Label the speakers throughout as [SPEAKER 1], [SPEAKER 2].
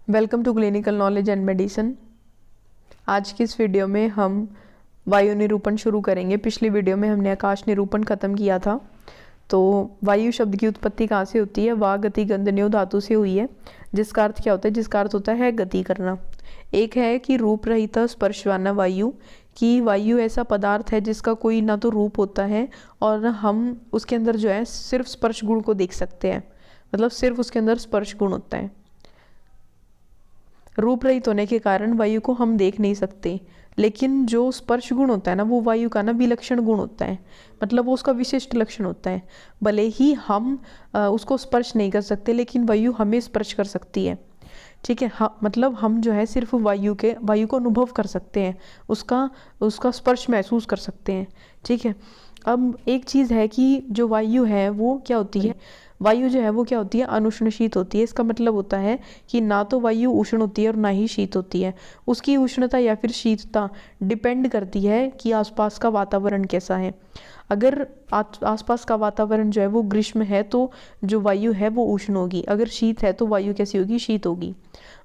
[SPEAKER 1] Welcome to clinical knowledge and medicine. आज की इस वीडियो में हम वायु निरूपण शुरू करेंगे। पिछली वीडियो में हमने आकाश निरूपण खत्म किया था। तो वायु शब्द की उत्पत्ति कहाँ से होती है? वा गति गंधन्यो धातु से हुई है, जिसका अर्थ क्या होता है? जिसका अर्थ होता है गति करना। एक है कि रूप रहित स्पर्शवाना वायु, कि वायु ऐसा पदार्थ है जिसका कोई ना तो रूप होता है और हम उसके अंदर जो है सिर्फ स्पर्श गुण को देख सकते हैं, मतलब सिर्फ उसके अंदर स्पर्श गुण होता है। रूप रहित होने के कारण वायु को हम देख नहीं सकते, लेकिन जो स्पर्श गुण होता है ना, वो वायु का ना विलक्षण गुण होता है, मतलब वो उसका विशिष्ट लक्षण होता है। भले ही हम उसको स्पर्श नहीं कर सकते, लेकिन वायु हमें स्पर्श कर सकती है। ठीक है, हाँ, मतलब हम जो है सिर्फ वायु को अनुभव कर सकते हैं, उसका उसका स्पर्श महसूस कर सकते हैं। ठीक है, अब एक चीज़ है कि जो वायु है वो क्या होती है? वायु जो है वो क्या होती है? अनुष्ण शीत होती है। इसका मतलब होता है कि ना तो वायु उष्ण होती है और ना ही शीत होती है। उसकी उष्णता या फिर शीतता डिपेंड करती है कि आसपास का वातावरण कैसा है। अगर आसपास का वातावरण जो है वो ग्रीष्म है तो जो वायु है वो उष्ण होगी। अगर शीत है तो वायु कैसी होगी? शीत होगी।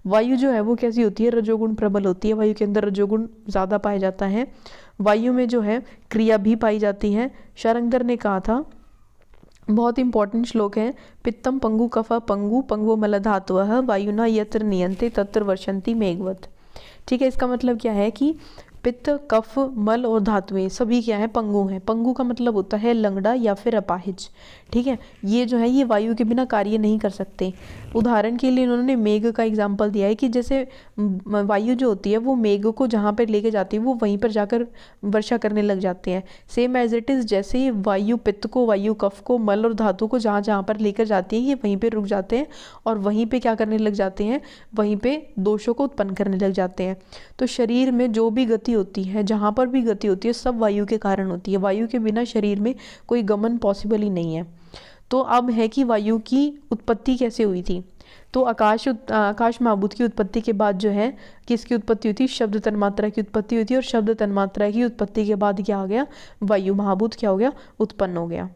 [SPEAKER 1] वायु जो है वो कैसी होती है? रजोगुण प्रबल होती है। वायु के अंदर रजोगुण ज़्यादा पाया जाता है। वायु में जो है क्रिया भी पाई जाती है। शारंगर ने कहा था, बहुत इंपॉर्टेंट श्लोक है, पित्तम पंगु कफा पंगु पंगो मल धातवः वायुना यत्र नियंते तत्र वर्षन्ति मेघवत। ठीक है, इसका मतलब क्या है कि पित्त, कफ, मल और धातुएं सभी क्या है? पंगु हैं। पंगु का मतलब होता है लंगड़ा या फिर अपाहिज। ठीक है, ये जो है ये वायु के बिना कार्य नहीं कर सकते। उदाहरण के लिए इन्होंने मेघ का एग्जाम्पल दिया है कि जैसे वायु जो होती है वो मेघ को जहाँ पर लेके जाती है वो वहीं पर जाकर वर्षा करने लग जाते हैं। सेम एज इट इज़, जैसे वायु पित्त को, वायु कफ को, मल और धातु को जहाँ जहाँ पर लेकर जाती है ये वहीं पर रुक जाते हैं और वहीं पर क्या करने लग जाते हैं? वहीं पर दोषों को उत्पन्न करने लग जाते हैं। तो शरीर में जो भी गति होती है, जहाँ पर भी गति होती है, सब वायु के कारण होती है। वायु के बिना शरीर में कोई गमन पॉसिबल ही नहीं है। तो अब है कि वायु की उत्पत्ति कैसे हुई थी? तो आकाश महाभूत की उत्पत्ति के बाद जो है किसकी उत्पत्ति हुई थी? शब्द तन्मात्रा की उत्पत्ति हुई थी। और शब्द तन्मात्रा की उत्पत्ति के बाद क्या हो गया? वायु महाभूत क्या हो गया? उत्पन्न हो गया।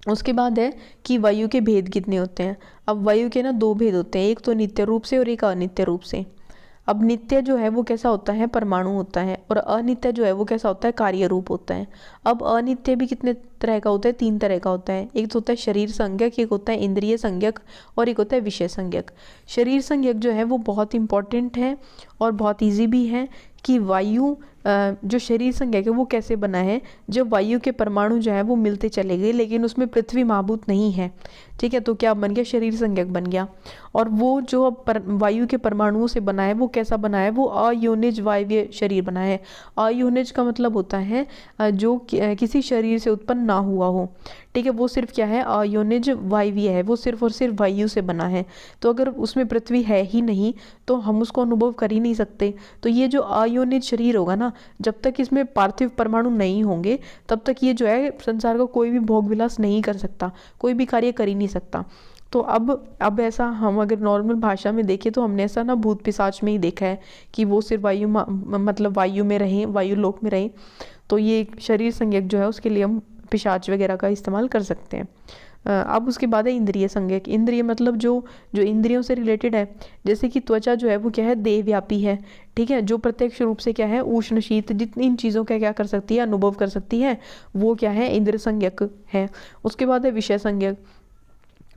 [SPEAKER 1] उसके बाद है कि वायु के भेद कितने होते हैं। अब वायु के ना दो भेद होते हैं, एक तो नित्य रूप से और एक अनित्य रूप से। अब नित्य जो है वो कैसा होता है? परमाणु होता है। और अनित्य जो है वो कैसा होता है? कार्य रूप होता है। अब अनित्य भी कितने तरह का होता है? 3 तरह का होता है। एक तो होता है शरीर संज्ञक, एक होता है इंद्रिय संज्ञक और एक होता है विषय संज्ञक। शरीर संज्ञक जो है वो बहुत इंपॉर्टेंट है और बहुत ईजी भी है कि वायु जो शरीर संज्ञक है वो कैसे बना है? जब वायु के परमाणु जो है वो मिलते चले गए, लेकिन उसमें पृथ्वी महाभूत नहीं है। ठीक है, तो क्या बन गया? शरीर संज्ञक बन गया। और वो जो वायु के परमाणुओं से बना है वो कैसा बना है? वो अयोनिज वायवीय शरीर बना है। अयोनिज का मतलब होता है जो किसी शरीर से उत्पन्न ना हुआ हो। ठीक है, वो सिर्फ क्या है? अयोनिज वायवीय है, वो सिर्फ और सिर्फ वायु से बना है। तो अगर उसमें पृथ्वी है ही नहीं तो हम उसको अनुभव कर ही नहीं सकते। तो ये जो अयोनिज शरीर होगा ना, जब तक इसमें पार्थिव परमाणु नहीं होंगे तब तक ये जो है संसार का कोई भी भोग विलास नहीं कर सकता, कोई भी कार्य कर ही नहीं सकता। तो अब ऐसा हम अगर नॉर्मल भाषा में देखें तो हमने ऐसा ना भूत पिशाच में ही देखा है कि वो सिर्फ मतलब वायु में रहें, वायु लोक में रहें। तो ये शरीर संज्ञक जो है उसके लिए हम पिशाच वगैरह का इस्तेमाल कर सकते हैं। अब उसके बाद है इंद्रिय संज्ञक। इंद्रिय मतलब जो जो इंद्रियों से रिलेटेड है। जैसे कि त्वचा जो है वो क्या है? देहव्यापी है। ठीक है, जो प्रत्यक्ष रूप से क्या है? उष्ण शीत जितनी इन चीज़ों का क्या कर सकती है? अनुभव कर सकती है, वो क्या है? इंद्रिय संज्ञक है। उसके बाद है विषय संज्ञक।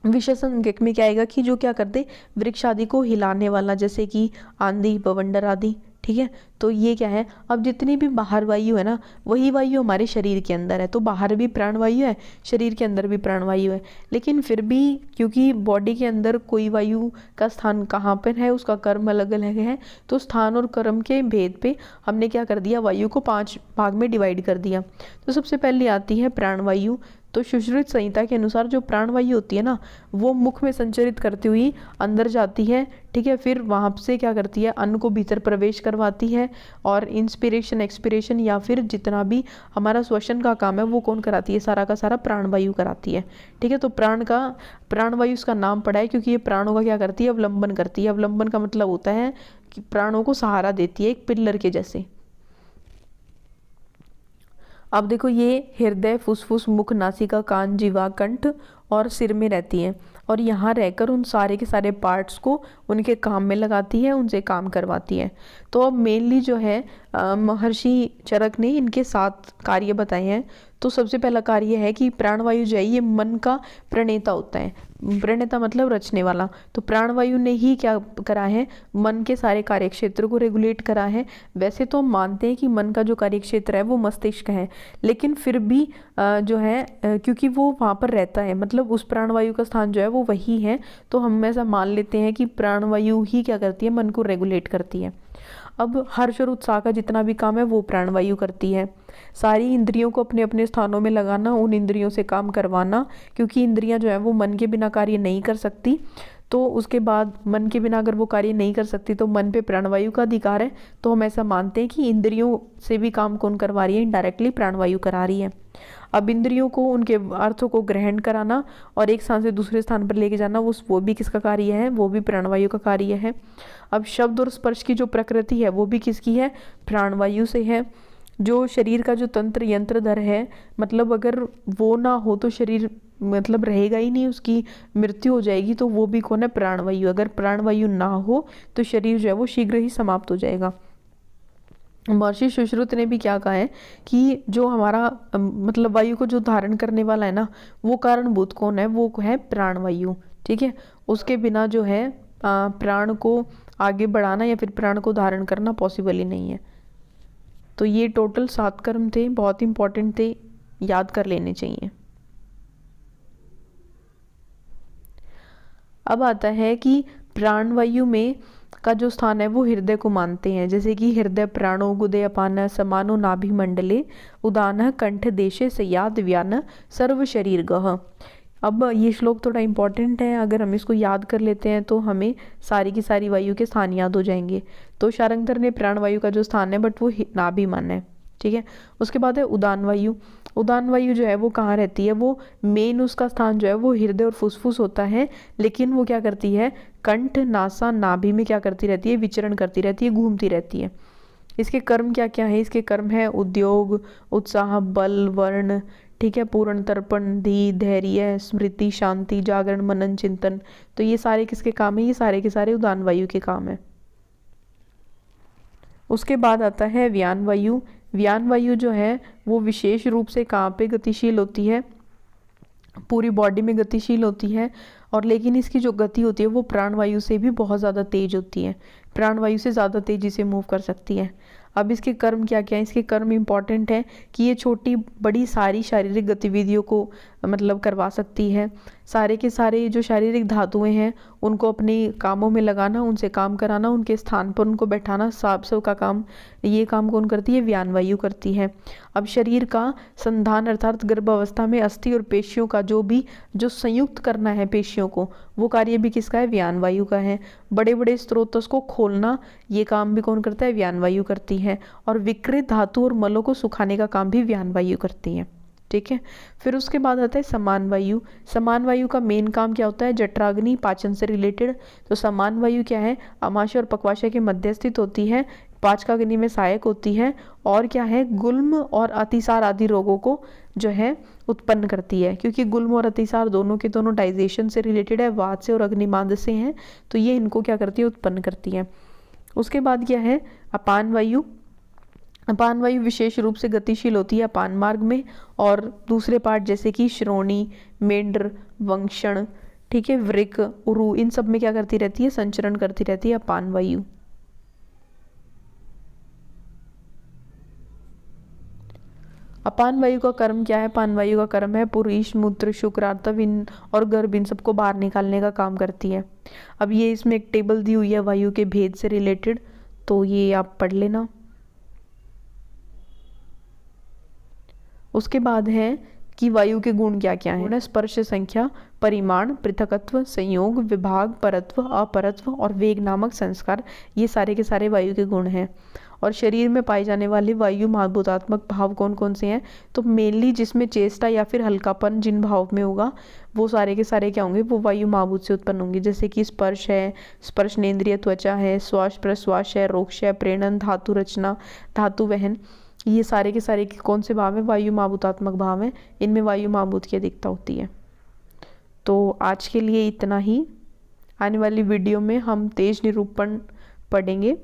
[SPEAKER 1] विषय संज्ञक में क्या आएगा कि जो क्या करते? वृक्ष आदि को हिलाने वाला, जैसे कि आंधी, बवंडर आदि। ठीक है, तो ये क्या है? अब जितनी भी बाहर वायु है ना, वही वायु हमारे शरीर के अंदर है। तो बाहर भी प्राण वायु है, शरीर के अंदर भी प्राण वायु है। लेकिन फिर भी क्योंकि बॉडी के अंदर कोई वायु का स्थान कहाँ पर है, उसका कर्म अलग अलग है, तो स्थान और कर्म के भेद पे हमने क्या कर दिया? वायु को 5 भाग में डिवाइड कर दिया। तो सबसे पहले आती है प्राण वायु। तो सुश्रुत संहिता के अनुसार जो प्राणवायु होती है ना, वो मुख में संचरित करती हुई अंदर जाती है। ठीक है, फिर वहाँ से क्या करती है? अन्न को भीतर प्रवेश करवाती है और इंस्पिरेशन, एक्सपिरेशन या फिर जितना भी हमारा श्वसन का काम है वो कौन कराती है? सारा का सारा प्राणवायु कराती है। ठीक है, तो प्राणवायु उसका नाम पड़ा है क्योंकि ये प्राणों का क्या करती है? अवलंबन करती है। अवलंबन का मतलब होता है कि प्राणों को सहारा देती है, एक पिल्लर के जैसे। अब देखो, ये हृदय, फुसफुस, मुख, नासिका, कान, जीवा, कंठ और सिर में रहती है। और यहाँ रहकर उन सारे के सारे पार्ट्स को उनके काम में लगाती है, उनसे काम करवाती है। तो अब मेनली जो है महर्षि चरक ने इनके 7 कार्य बताए हैं। तो सबसे पहला कार्य है कि प्राणवायु जो है ये मन का प्रणेता होता है। प्रणेता मतलब रचने वाला। तो प्राणवायु ने ही क्या करा है, मन के सारे कार्य क्षेत्र को रेगुलेट करा है। वैसे तो हम मानते हैं कि मन का जो कार्य क्षेत्र है वो मस्तिष्क है, लेकिन फिर भी जो है क्योंकि वो वहाँ पर रहता है, मतलब उस प्राणवायु का स्थान जो है वो वही है, तो हम ऐसा मान लेते हैं कि प्राणवायु ही क्या करती है, मन को रेगुलेट करती है। अब हर्ष और उत्साह का जितना भी काम है वो प्राणवायु करती है। सारी इंद्रियों को अपने अपने स्थानों में लगाना, उन इंद्रियों से काम करवाना, क्योंकि इंद्रियां जो है वो मन के बिना कार्य नहीं कर सकती। तो उसके बाद मन के बिना अगर वो कार्य नहीं कर सकती तो मन पे प्राणवायु का अधिकार है। तो हम ऐसा मानते हैं कि इंद्रियों से भी काम कौन करवा रही है, इनडायरेक्टली प्राणवायु करा रही है। अब इंद्रियों को उनके अर्थों को ग्रहण कराना और एक स्थान से दूसरे स्थान पर लेके जाना, वो भी किसका कार्य है, वो भी प्राणवायु का कार्य है। अब शब्द और स्पर्श की जो प्रकृति है वो भी किसकी है, प्राणवायु से है। जो शरीर का जो तंत्र यंत्र धर है, मतलब अगर वो ना हो तो शरीर मतलब रहेगा ही नहीं, उसकी मृत्यु हो जाएगी। तो वो भी कौन है, प्राणवायु। अगर प्राणवायु ना हो तो शरीर जो है वो शीघ्र ही समाप्त हो जाएगा। महर्षि सुश्रुत ने भी क्या कहा है कि जो हमारा मतलब वायु को जो धारण करने वाला है ना, वो कारणभूत कौन है, वो है प्राणवायु। ठीक है, उसके बिना जो है प्राण को आगे बढ़ाना या फिर प्राण को धारण करना पॉसिबल ही नहीं है। तो ये टोटल 7 कर्म थे, बहुत इंपॉर्टेंट थे, याद कर लेने चाहिए। अब आता है कि प्राणवायु में का जो स्थान है वो हृदय को मानते हैं। जैसे कि हृदय प्राणो गुदे अपान समानो नाभि मंडले उदान कंठ देशे सयाद व्यान सर्व शरीर गह। अब ये श्लोक थोड़ा इंपॉर्टेंट है, अगर हम इसको याद कर लेते हैं तो हमें सारी की सारी वायु के स्थान याद हो जाएंगे। तो शारंगधर ने प्राणवायु का जो स्थान है बट वो नाभि माना है। ठीक है, उसके बाद है उदान वायु। उदान वायु जो है वो कहाँ रहती है, वो मेन उसका स्थान जो है वो हृदय और फुसफुस होता है, लेकिन वो क्या करती है, कंठ नासा नाभि में क्या करती रहती है, विचरण करती रहती है, घूमती रहती है। इसके कर्म क्या क्या है, इसके कर्म है उद्योग, उत्साह, बल, वर्ण, ठीक है, पूर्ण, तर्पण, धी, धैर्य, स्मृति, शांति, जागरण, मनन, चिंतन। तो ये सारे किसके काम है, ये सारे के सारे उदान वायु के काम है। उसके बाद आता है व्यान वायु। व्यान वायु जो है वो विशेष रूप से कहाँ पे गतिशील होती है, पूरी बॉडी में गतिशील होती है, और लेकिन इसकी जो गति होती है वो प्राणवायु से भी बहुत ज़्यादा तेज होती है, प्राणवायु से ज़्यादा तेजी से मूव कर सकती है। अब इसके कर्म क्या क्या है, इसके कर्म इंपॉर्टेंट है कि ये छोटी बड़ी सारी शारीरिक गतिविधियों को मतलब करवा सकती है। सारे के सारे जो शारीरिक धातुएं हैं उनको अपने कामों में लगाना, उनसे काम कराना, उनके स्थान पर उनको बैठाना, सब का काम, ये काम कौन करती है, व्यान वायु करती है। अब शरीर का संधान अर्थात गर्भावस्था में अस्थि और पेशियों का जो संयुक्त करना है पेशियों को, वो कार्य भी किसका है, व्यान वायु का है। बड़े बड़े स्त्रोतों को खोलना, ये काम भी कौन करता है, व्यान वायु करती है। और विकृत धातु और मलों को सुखाने का काम भी व्यान वायु करती है। ठीक है, फिर उसके बाद आता है समान वायु। समान वायु का मेन काम क्या होता है, जठराग्नि, पाचन से रिलेटेड। तो समान वायु क्या है, आमाशय और पक्वाशय के मध्य स्थित होती है, पाचकाग्नि में सहायक होती है, और क्या है, गुल्म और अतिसार आदि रोगों को जो है उत्पन्न करती है। क्योंकि गुल्म और अतिसार दोनों के दोनों डाइजेशन से रिलेटेड है, वात से और अग्निमांद से हैं, तो ये इनको क्या करती है, उत्पन्न करती है। उसके बाद क्या है, अपान वायु। अपान वायु विशेष रूप से गतिशील होती है अपान मार्ग में, और दूसरे पार्ट जैसे कि श्रोणी, मेंढ्र, वंक्षण, ठीक है, वृक, उरु, इन सब में क्या करती रहती है, संचरण करती रहती है अपान वायु। अपान वायु का कर्म क्या है, अपान वायु का कर्म है पुरीश, मूत्र, शुक्र, आर्तव इन और गर्भ, इन सबको बाहर निकालने का काम करती है। अब ये इसमें एक टेबल दी हुई है वायु के भेद से रिलेटेड, तो ये आप पढ़ लेना। उसके बाद है कि वायु के गुण क्या क्या है, स्पर्श, संख्या, परिमाण, पृथकत्व, संयोग, विभाग, परत्व, अपरत्व और वेग नामक संस्कार, ये सारे के सारे वायु के गुण हैं। और शरीर में पाए जाने वाले वायु महाभूतात्मक भाव कौन कौन से हैं, तो मेनली जिसमें चेष्टा या फिर हल्कापन जिन भाव में होगा वो सारे के सारे क्या होंगे, वो वायु महाभूत से उत्पन्न होंगे। जैसे कि स्पर्श है, स्पर्श नेन्द्रिय त्वचा है, श्वास प्रश्वास है, रोक्ष है, प्रेणन, धातु रचना, धातु वहन, ये सारे के सारे कौन से भाव हैं, वायु महाभूतात्मक भाव हैं। इनमें वायु महाभूत की अधिकता होती है। तो आज के लिए इतना ही। आने वाली वीडियो में हम तेज निरूपण पढ़ेंगे।